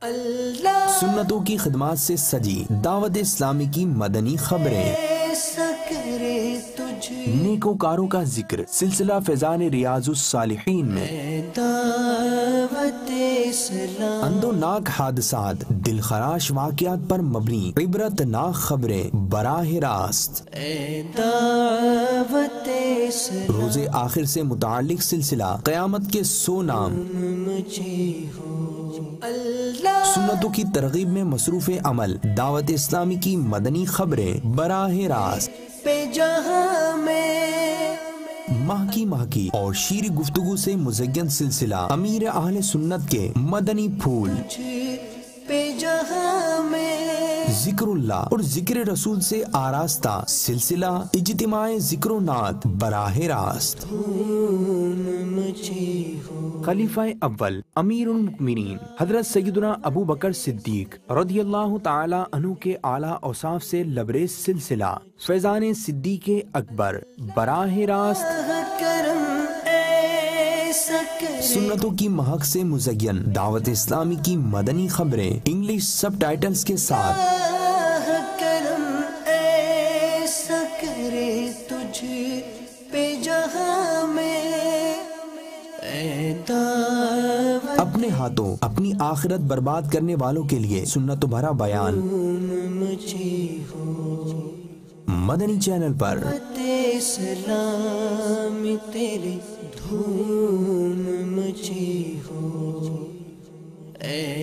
سنتوں کی خدمات سے سجی دعوت اسلامی کی مدنی خبریں، نیکوکاروں کا ذکر سلسلہ فیضان ریاض الصالحین میں اندوناک حادثات، دلخراش واقعات پر مبنی عبرت ناک خبریں براہ راست، روز آخر سے متعلق سلسلہ قیامت کے 100 نام، سنتوں کی ترغیب میں مصروف عمل دعوت اسلامی کی مدنی خبریں براہ راست، ماہ کی اور شیریں گفتگو سے مزین سلسلہ امیر اہل سنت کے مدنی پھول، ذکر اللہ اور ذکر رسول سے آراستہ سلسلہ اجتماع ذکر و نعت براہ راست، خلیفہ اول امیر المؤمنین حضرت سیدنا ابو بکر صدیق رضی اللہ تعالی عنہ کے اعلیٰ اوصاف سے لبریز سلسلہ فیضان صدیق اکبر براہ راست، سنتوں کی مہک سے مزین دعوت اسلامی کی مدنی خبریں انگلش سب ٹائٹلز کے ساتھ، اپنے ہاتھوں اپنی آخرت برباد کرنے والوں کے لیے سنت بھرا بیان مدنی چینل پر۔ تیری دھوم مچی ہو اے